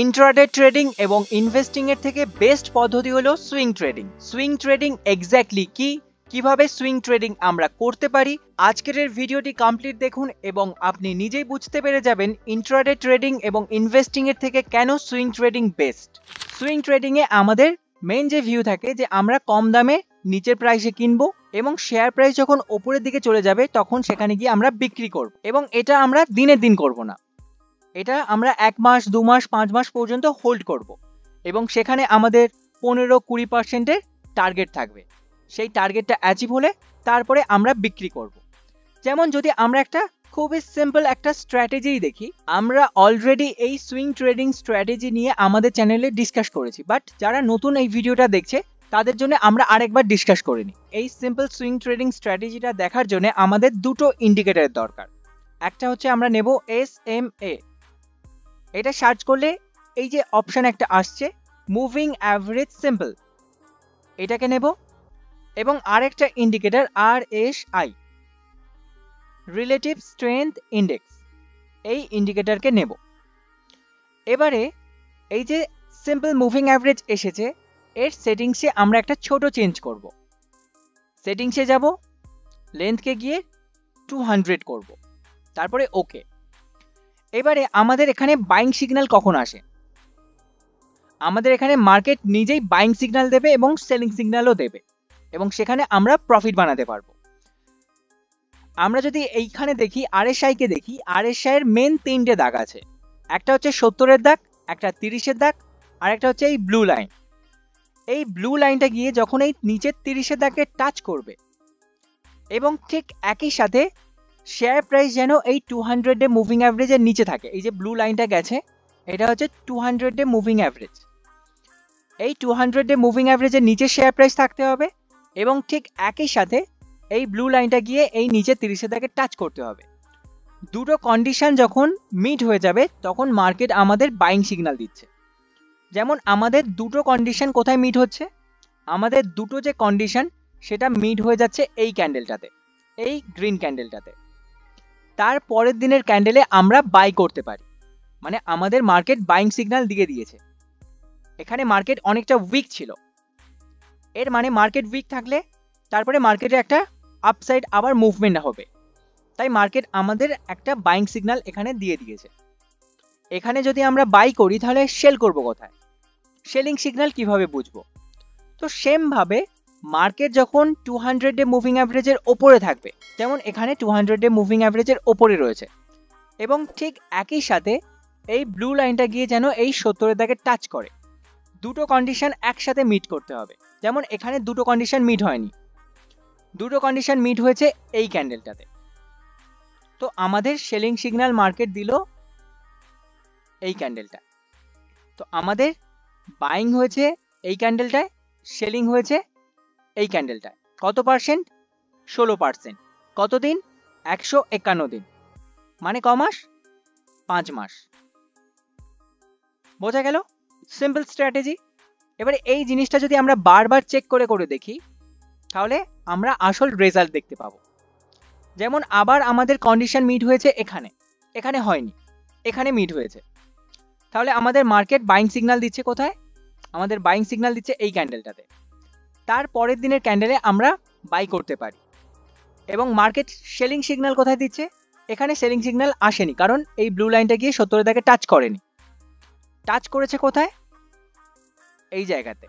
Intraday trading এবং investing এর থেকে বেস্ট পদ্ধতি হলো swing trading. Swing trading exactly কি, কিভাবে সুইং ট্রেডিং আমরা করতে পারি, আজকের এই ভিডিওটি কমপ্লিট দেখুন এবং আপনি নিজেই বুঝতে পেরে যাবেন ইন্ট্রাডে ট্রেডিং এবং ইনভেস্টিং এর থেকে কেন swing trading best. Swing trading এ আমাদের মেইন যে ভিউ থাকে যে আমরা কম দামে নিচের প্রাইসে কিনবো এবং শেয়ার প্রাইস যখন উপরের দিকে চলে যাবে তখন সেখানে গিয়ে আমরা বিক্রি করব, এবং এটা আমরা দিনের দিন করব না, এটা আমরা 1 মাস 2 মাস 5 মাস পর্যন্ত হোল্ড করব এবং সেখানে আমাদের 15-20% টার্গেট থাকবে। সেই টার্গেটটা অ্যাচিভ হলে তারপরে আমরা বিক্রি করব। যেমন যদি আমরা একটা খুবই সিম্পল একটা স্ট্র্যাটেজি দেখি, আমরা অলরেডি এই সুইং ট্রেডিং স্ট্র্যাটেজি নিয়ে আমাদের চ্যানেলে ডিসকাস করেছি, বাট যারা নতুন এই ভিডিওটা দেখছে তাদের জন্য আমরা আরেকবার ডিসকাস করে নিই। এই সিম্পল সুইং ট্রেডিং স্ট্র্যাটেজিটা দেখার জন্য আমাদের দুটো ইন্ডিকেটরের দরকার। একটা হচ্ছে আমরা নেব SMA, এটা সার্চ করলে এই যে অপশন একটা আসছে মুভিং অ্যাভারেজ সিম্পল, এটাকে নেব, এবং আরেকটা indicator RSI, relative strength index, এই ইন্ডিকেটরকে নেব। এবারে এই যে সিম্পল মুভিং অ্যাভারেজ এসেছে, এর সেটিংসে আমরা একটা ছোট চেঞ্জ করব। সেটিংসে যাব, লেন্থকে গিয়ে 200 করব, তারপরে ওকে। এবারে আমাদের এখানে বাইং সিগন্যাল কখন আসে, আমাদের এখানে মার্কেট নিজেই বাইং সিগন্যাল দেবে এবং সেলিং সিগন্যালও দেবে, এবং সেখানে আমরা প্রফিট বানাতে পারবো। আমরা যদি এইখানে দেখি RSI কে দেখি, RSI এর মেন 3টে দাগ আছে, একটা হচ্ছে 70-এর দাগ, একটা 30-এর দাগ, আর একটা হচ্ছে এই ব্লু লাইন। এই ব্লু লাইনটা গিয়ে যখন এই নিচের 30-এর দাগকে টাচ করবে এবং ঠিক একই সাথে শেয়ার প্রাইস যেন এই 200-ডে মুভিং অ্যাভারেজের নিচে থাকে, এই যে ব্লু লাইনটা গেছে এটা হচ্ছে 200-ডে মুভিং অ্যাভারেজ, এই 200-ডে মুভিং অ্যাভারেজের নিচে শেয়ার প্রাইস থাকতে হবে এবং ঠিক একই সাথে এই ব্লু লাইনটা গিয়ে এই নিচে 30-এর দাগে টাচ করতে হবে। দুটো কন্ডিশন যখন মিট হয়ে যাবে তখন মার্কেট আমাদের বাইং সিগন্যাল দিচ্ছে। যেমন আমাদের দুটো কন্ডিশন কোথায় মিট হচ্ছে, আমাদের দুটো যে কন্ডিশন সেটা মিট হয়ে যাচ্ছে এই ক্যান্ডেলটাতে, এই গ্রিন ক্যান্ডেলটাতে। তার পরের দিনের ক্যান্ডেলে আমরা বাই করতে পারি, মানে আমাদের মার্কেট বাইং সিগন্যাল দিয়ে দিয়েছে। এখানে মার্কেট অনেকটা উইক ছিল, এর মানে মার্কেট উইক থাকলে তারপরে মার্কেটে একটা আপসাইড আবার মুভমেন্ট হবে, তাই মার্কেট আমাদের একটা বাইং সিগন্যাল এখানে দিয়ে দিয়েছে। এখানে যদি আমরা বাই করি তাহলে সেল করব কোথায়, সেলিং সিগন্যাল কিভাবে বুঝবো? তো সেম ভাবে মার্কেট যখন 200-ডে মুভিং অ্যাভারেজের ওপরে থাকবে, যেমন এখানে 200-ডে মুভিং অ্যাভারেজের ওপরে রয়েছে, এবং ঠিক একই সাথে এই ব্লু লাইনটা গিয়ে যেন এই 70-এর দাগে টাচ করে, দুটো কন্ডিশন একসাথে মিট করতে হবে। যেমন এখানে দুটো কন্ডিশন মিট হয়নি, দুটো কন্ডিশন মিট হয়েছে এই ক্যান্ডেলটাতে, তো আমাদের সেলিং সিগন্যাল মার্কেট দিল এই ক্যান্ডেলটা। তো আমাদের বাইং হয়েছে এই ক্যান্ডেলটায়, সেলিং হয়েছে এই ক্যান্ডেলটায়। কত পার্সেন্ট? 16%। কতদিন? 151 দিন, মানে ক মাস? 5 মাস। বোঝা গেল সিম্পল স্ট্র্যাটেজি। এবারে এই জিনিসটা যদি আমরা বারবার চেক করে করে দেখি তাহলে আমরা আসল রেজাল্ট দেখতে পাবো। যেমন আবার আমাদের কন্ডিশন মিট হয়েছে এখানে, এখানে হয়নি, এখানে মিট হয়েছে, তাহলে আমাদের মার্কেট বাইং সিগন্যাল দিচ্ছে কোথায়? আমাদের বাইং সিগন্যাল দিচ্ছে এই ক্যান্ডেলটাতে। তার পরের দিনের ক্যান্ডেলে আমরা বাই করতে পারি, এবং মার্কেট সেলিং সিগন্যাল কোথায় দিচ্ছে? এখানে সেলিং সিগন্যাল আসেনি, কারণ এই ব্লু লাইনটা গিয়ে 70-এর দাগে টাচ করেনি। টাচ করেছে কোথায়? এই জায়গাতে,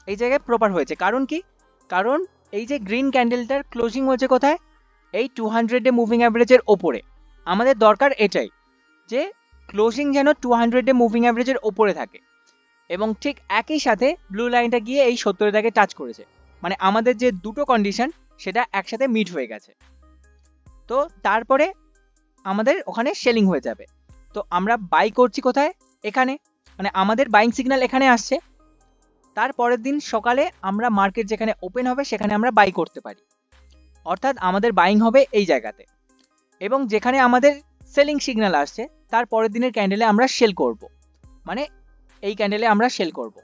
এই জায়গায় প্রপার হয়েছে। কারণ কি? কারণ এই যে গ্রিন ক্যান্ডেলটার ক্লোজিং হয়েছে কোথায়? এই 200-ডে মুভিং অ্যাভারেজের ওপরে। আমাদের দরকার এটাই যে ক্লোজিং যেন 200-ডে মুভিং অ্যাভারেজের ওপরে থাকে, এবং ঠিক একই সাথে ব্লু লাইনটা গিয়ে এই 70-এর দাগে টাচ করেছে, মানে আমাদের যে দুটো কন্ডিশন সেটা একসাথে মিট হয়ে গেছে। তো তারপরে আমাদের ওখানে সেলিং হয়ে যাবে। তো আমরা বাই করছি কোথায়? এখানে, মানে আমাদের বাইং সিগন্যাল এখানে আসছে। তার পরের দিন সকালে আমরা মার্কেট যেখানে ওপেন হবে সেখানে আমরা বাই করতে পারি, অর্থাৎ আমাদের বাইং হবে এই জায়গাতে, এবং যেখানে আমাদের সেলিং সিগন্যাল আসছে তার পরের দিনের ক্যান্ডেলে আমরা সেল করব, মানে এই ক্যান্ডেলে আমরা সেল করব।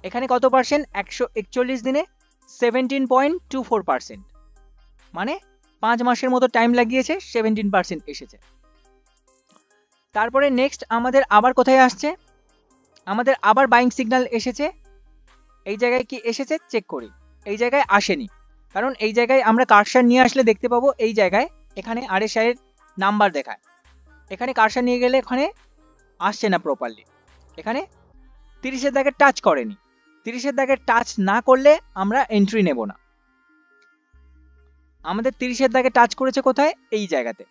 এখানে কত পার্সেন্ট? 141 দিনে 17.24%, মানে 5 মাসের মতো টাইম লাগিয়েছে, 17% এসেছে। তারপরে নেক্সট আমাদের আবার কোথায় আসছে? আমাদের আবার বাইং সিগন্যাল এসেছে, এই জায়গায় কি এসেছে চেক করি, এই জায়গায় আসেনি, কারণ এই জায়গায় আমরা কার্সার নিয়ে আসলে দেখতে পাবো এই জায়গায় এখানে RSI এর নাম্বার দেখায়, এখানে কার্সার নিয়ে গেলে এখানে আসছে না প্রপারলি, এখানে 30-এর দাগে টাচ করেনি, 30-এর দাগে টাচ না করলে আমরা এন্ট্রি নেব না। আমাদের 30-এর দাগে টাচ করেছে কোথায়, এই জায়গাতে,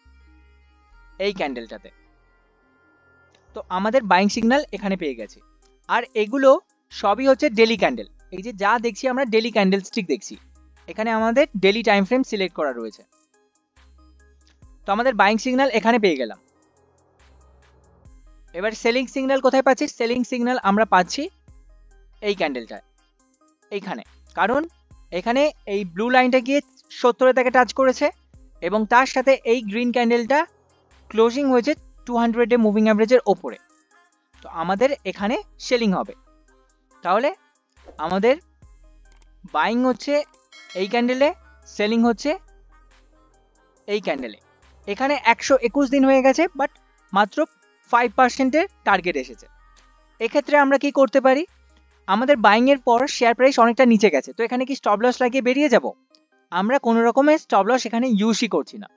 এই ক্যান্ডেলটাতে, তো আমাদের বাইং সিগন্যাল এখানে পেয়ে গেছি। আর এগুলো সবই হচ্ছে ডেলি ক্যান্ডেল, এই যে যা দেখছি আমরা ডেলি ক্যান্ডেল স্টিক দেখছি, এখানে আমাদের ডেলি টাইম ফ্রেম সিলেক্ট করা রয়েছে। তো আমাদের বাইং সিগন্যাল এখানে পেয়ে গেলাম। এবার সেলিং সিগন্যাল কোথায় পাচ্ছি, সেলিং সিগন্যাল আমরা পাচ্ছি এই ক্যান্ডেলটায়, এইখানে, কারণ এখানে এই ব্লু লাইনটা গিয়ে 70-এর দাগে টাচ করেছে এবং তার সাথে এই গ্রিন ক্যান্ডেলটা ক্লোজিং হয়েছে 200 মুভিং অ্যাভারেজের ওপরে, তো আমাদের এখানে সেলিং হবে। তাহলে আমাদের বাইং হচ্ছে এই ক্যান্ডেলে, সেলিং হচ্ছে এই ক্যান্ডেলে। এখানে 121 দিন হয়ে গেছে, বাট মাত্র 5%-এর টার্গেট এসেছে। এক্ষেত্রে আমরা কি করতে পারি, আমাদের বাইং এর পর শেয়ার প্রাইস অনেকটা নিচে গেছে, তো এখানে কি স্টপ লস লাগিয়ে বেরিয়ে যাব? আমরা কোনো রকমের স্টপ লস এখানে ইউজই করছি না,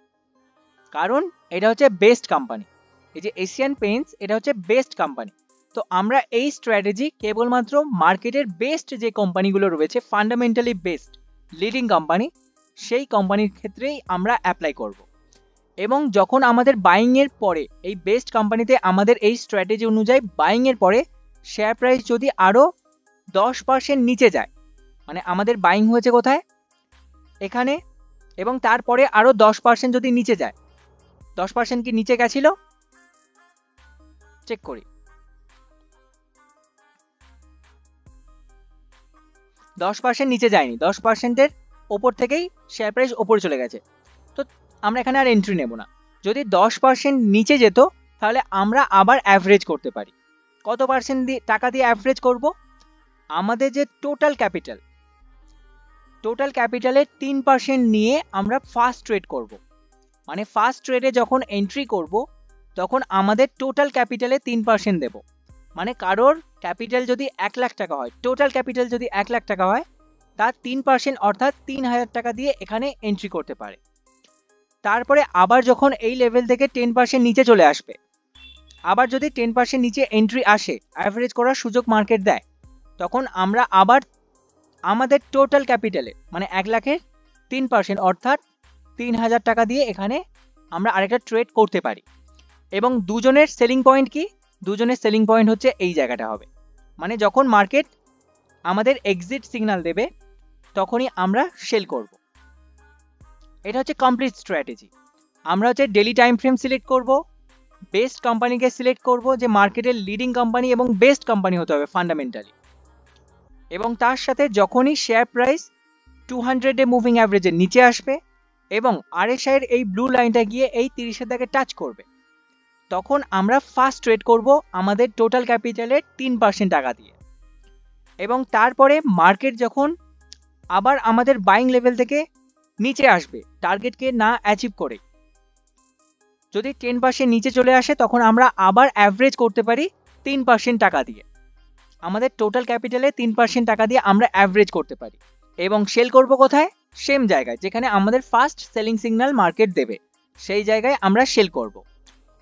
কারণ এটা হচ্ছে বেস্ট কোম্পানি, এই যে এশিয়ান পেইন্টস এটা হচ্ছে বেস্ট কোম্পানি। তো আমরা এই স্ট্র্যাটেজি কেবলমাত্র মার্কেটের বেস্ট যে কোম্পানিগুলো রয়েছে, ফান্ডামেন্টালি বেস্ট লিডিং কোম্পানি, সেই কোম্পানির ক্ষেত্রেই আমরা অ্যাপ্লাই করব। এবং যখন আমাদের বাইং এর পরে এই বেস্ট কোম্পানিতে আমাদের এই স্ট্র্যাটেজি অনুযায়ী বাইং এর পরে শেয়ার প্রাইস যদি আরো 10% নিচে যায়, মানে আমাদের বাইং হয়েছে কোথায়, এখানে, এবং তারপরে আরো 10% যদি নিচে যায়, 10% কি নিচে গেছিল চেক করি, 10% নিচে যায়নি, 10%-এর ওপর থেকেই শেয়ার প্রাইস ওপরে চলে গেছে, তো আমরা এখানে আর এন্ট্রি নেব না। যদি 10% নিচে যেত তাহলে আমরা আবার অ্যাভারেজ করতে পারি। কত পার্সেন্ট দিয়ে টাকা দিয়ে অ্যাভারেজ করব, আমাদের যে টোটাল ক্যাপিটালের 3% নিয়ে আমরা ফার্স্ট ট্রেড করব, মানে ফার্স্ট ট্রেডে যখন এন্ট্রি করব তখন আমাদের টোটাল ক্যাপিটালে 3% দেব, মানে কারোর ক্যাপিটাল যদি 1 লাখ টাকা হয়, টোটাল ক্যাপিটাল যদি 1 লাখ টাকা হয়, তার 3% অর্থাৎ 3000 টাকা দিয়ে এখানে এন্ট্রি করতে পারে। তারপরে আবার যখন এই লেভেল থেকে 10% নিচে চলে আসবে, আবার যদি 10% নিচে এন্ট্রি আসে, অ্যাভারেজ করার সুযোগ মার্কেট দেয়, তখন আমরা আবার আমাদের টোটাল ক্যাপিটালে মানে 1 লাখের 3% অর্থাৎ 3000 টাকা দিয়ে এখানে আমরা আরেকটা ট্রেড করতে পারি। এবং দুজনের সেলিং পয়েন্ট কি, দুজনের সেলিং পয়েন্ট হচ্ছে এই জায়গাটা হবে, মানে যখন মার্কেট আমাদের এক্সিট সিগন্যাল দেবে তখনই আমরা সেল করব। এটা হচ্ছে কমপ্লিট স্ট্র্যাটেজি। আমরা হচ্ছে ডেলি টাইম ফ্রেম সিলেক্ট করব, বেস্ট কোম্পানিকে সিলেক্ট করব যে মার্কেটের লিডিং কোম্পানি এবং বেস্ট কোম্পানি হতে হবে ফান্ডামেন্টালি, এবং তার সাথে যখনই শেয়ার প্রাইস 200 মুভিং অ্যাভারেজের নিচে আসবে এবং RSI এর এই ব্লু লাইনটা গিয়ে এই 30-এর দাগে টাচ করবে, তখন আমরা ফার্স্ট ট্রেড করব আমাদের টোটাল ক্যাপিটালের 3% টাকা দিয়ে। এবং তারপরে মার্কেট যখন আবার আমাদের বাইং লেভেল থেকে নিচে আসবে টার্গেটকে না অ্যাচিভ করে, যদি 10% নিচে চলে আসে, তখন আমরা আবার অ্যাভারেজ করতে পারি 3% টাকা দিয়ে, আমাদের টোটাল ক্যাপিটালে 3% টাকা দিয়ে আমরা অ্যাভারেজ করতে পারি। এবং সেল করব কোথায়, সেম জায়গায় যেখানে আমাদের ফার্স্ট সেলিং সিগন্যাল মার্কেট দেবে, সেই জায়গায় আমরা সেল করব।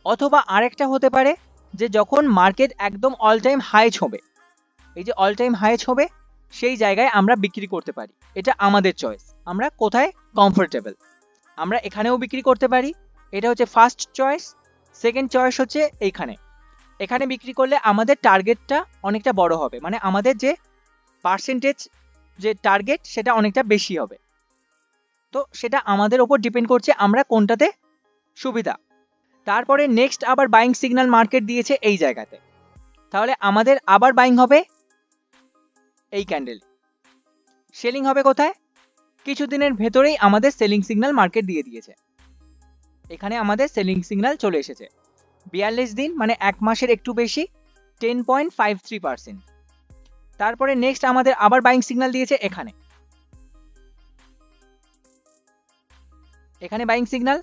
অথবা আরেকটা হতে পারে যে যখন মার্কেট একদম অল টাইম হাই ছোঁবে, এই যে অল টাইম হাই ছোঁবে, সেই জায়গায় আমরা বিক্রি করতে পারি। এটা আমাদের চয়েস, আমরা কোথায় কমফোর্টেবল, আমরা এখানেও বিক্রি করতে পারি, এটা হচ্ছে ফার্স্ট চয়েস। সেকেন্ড চয়েস হচ্ছে এইখানে, এখানে বিক্রি করলে আমাদের টার্গেটটা অনেকটা বড় হবে, মানে আমাদের যে পার্সেন্টেজ যে টার্গেট সেটা অনেকটা বেশি হবে। তো সেটা আমাদের ওপর ডিপেন্ড করছে আমরা কোনটাতে সুবিধা। তারপরে নেক্সট আবার বাইং সিগন্যাল মার্কেট দিয়েছে এই জায়গাতে, তাহলে আমাদের আবার বাইং হবে এই ক্যান্ডেল, সেলিং হবে কোথায়, কিছুদিনের ভেতরেই আমাদের সেলিং সিগন্যাল মার্কেট দিয়ে দিয়েছে, এখানে আমাদের সেলিং সিগন্যাল চলে এসেছে 42 দিন, মানে 1 মাসের একটু বেশি, 10.53%। তারপরে নেক্সট আমাদের আবার বাইং সিগন্যাল দিয়েছে এখানে, এখানে বাইং সিগন্যাল।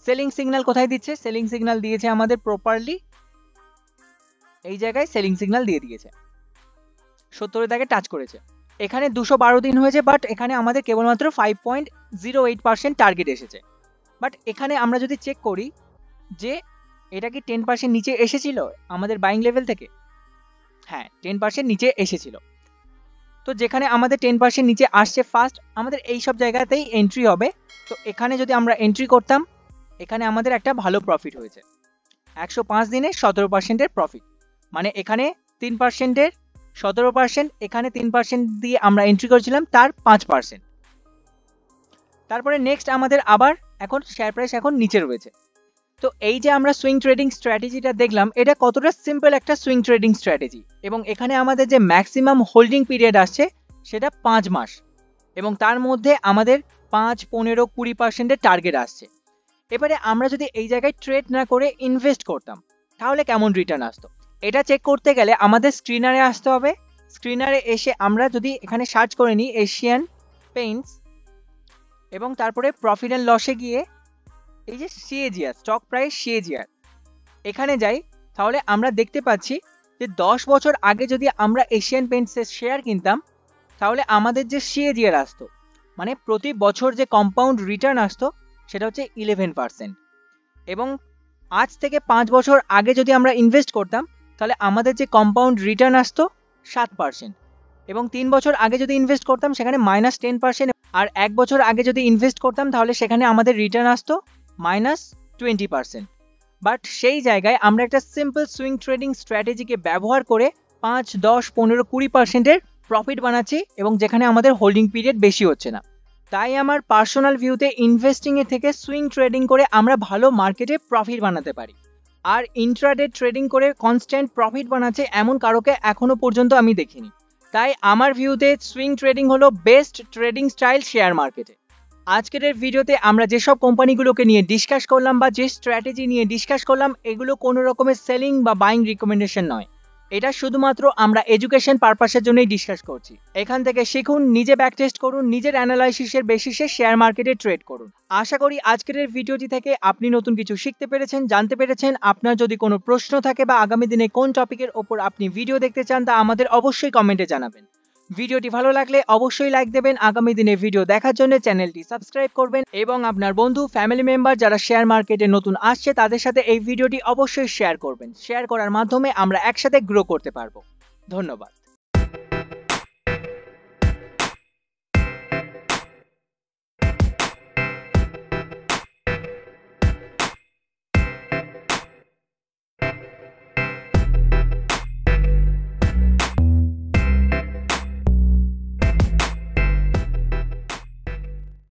সেলিং সিগন্যাল কোথায় দিচ্ছে, সেলিং সিগন্যাল দিয়েছে আমাদের প্রপারলি এই জায়গায় সেলিং সিগন্যাল দিয়ে দিয়েছে, 70 এর দাগে টাচ করেছে। এখানে 212 দিন হয়েছে, বাট এখানে আমাদের কেবলমাত্র 5.08% টার্গেট এসেছে। বাট এখানে আমরা যদি চেক করি যে এটা কি 10% নিচে এসেছিল আমাদের বাইং লেভেল থেকে, হ্যাঁ 10% নিচে এসেছিল। তো যেখানে আমাদের 10% নিচে আসছে ফার্স্ট, আমাদের এই সব জায়গাতেই এন্ট্রি হবে। তো এখানে যদি আমরা এন্ট্রি করতাম, এখানে আমাদের একটা ভালো প্রফিট হয়েছে, 105 দিনে 17% প্রফিট, মানে এখানে 3% 17%, এখানে 3% দিয়ে আমরা এন্ট্রি করেছিলাম, তার 5%। তারপরে নেক্সট আমাদের আবার এখন শেয়ার প্রাইস এখন নিচে রয়েছে। তো এই যে আমরা সুইং ট্রেডিং স্ট্র্যাটেজিটা দেখলাম, এটা কতটা সিম্পল একটা সুইং ট্রেডিং স্ট্র্যাটেজি, এবং এখানে আমাদের যে ম্যাক্সিমাম হোল্ডিং পিরিয়ড আসছে সেটা 5 মাস, এবং তার মধ্যে আমাদের 5, 15, 20% টার্গেট আসছে। এবারে আমরা যদি এই জায়গায় ট্রেড না করে ইনভেস্ট করতাম তাহলে কেমন রিটার্ন আসতো, এটা চেক করতে গেলে আমাদের স্ক্রিনারে আসতে হবে। স্ক্রিনারে এসে আমরা যদি এখানে সার্চ করে নিই এশিয়ান পেইন্টস, এবং তারপরে প্রফিট অ্যান্ড লসে গিয়ে এই যে সিএজিআর, স্টক প্রাইস সিএজিআর, এখানে যাই, তাহলে আমরা দেখতে পাচ্ছি যে 10 বছর আগে যদি আমরা এশিয়ান পেইন্টসের শেয়ার কিনতাম তাহলে আমাদের যে সিএজিআর আসতো, মানে প্রতি বছর যে কম্পাউন্ড রিটার্ন আসতো, সেটা হচ্ছে 11%। এবং আজ থেকে 5 বছর আগে যদি আমরা ইনভেস্ট করতাম তাহলে আমাদের যে কম্পাউন্ড রিটার্ন আসতো 7%, এবং 3 বছর আগে যদি ইনভেস্ট করতাম সেখানে -10%, আর 1 বছর আগে যদি ইনভেস্ট করতাম তাহলে সেখানে আমাদের রিটার্ন আসতো -20%। বাট সেই জায়গায় আমরা একটা সিম্পল সুইং ট্রেডিং স্ট্র্যাটেজিকে ব্যবহার করে 5, 10, 15, 20%-এর প্রফিট বানাচ্ছি, এবং যেখানে আমাদের হোল্ডিং পিরিয়ড বেশি হচ্ছে না। তাই আমার পার্সোনাল ভিউতে ইনভেস্টিং এর থেকে সুইং ট্রেডিং করে আমরা ভালো মার্কেটে প্রফিট বানাতে পারি। আর ইন্ট্রাডে ট্রেডিং করে কনস্ট্যান্ট প্রফিট বানাচ্ছে এমন কারোকে এখনো পর্যন্ত আমি দেখিনি। তাই আমার ভিউতে সুইং ট্রেডিং হলো বেস্ট ট্রেডিং স্টাইল শেয়ার মার্কেটে। আজকের এই ভিডিওতে আমরা যেসব কোম্পানিগুলোকে নিয়ে ডিসকাস করলাম বা যে স্ট্র্যাটেজি নিয়ে ডিসকাস করলাম, এগুলো কোনো রকমের সেলিং বা বাইং রিকমেন্ডেশন নয়, এটা শুধুমাত্র আমরা এডুকেশন পারপাসের জন্যই ডিসকাস করছি। এখান থেকে শিখুন, নিজে ব্যাক টেস্ট করুন, নিজের অ্যানালাইসিসের বেসিসে শেয়ার মার্কেটে ট্রেড করুন। আশা করি আজকের এই ভিডিওটি থেকে আপনি নতুন কিছু শিখতে পেরেছেন, জানতে পেরেছেন। আপনার যদি কোনো প্রশ্ন থাকে বা আগামী দিনে কোন টপিকের ওপর আপনি ভিডিও দেখতে চান, তা আমাদের অবশ্যই কমেন্টে জানাবেন। ভিডিওটি ভালো লাগলে অবশ্যই লাইক দেবেন, আগামী দিনে ভিডিও দেখার জন্য চ্যানেলটি সাবস্ক্রাইব করবেন, এবং আপনার বন্ধু ফ্যামিলি মেম্বার যারা শেয়ার মার্কেটে নতুন আসছে তাদের সাথে এই ভিডিওটি অবশ্যই শেয়ার করবেন। শেয়ার করার মাধ্যমে আমরা একসাথে গ্রো করতে পারবো। ধন্যবাদ।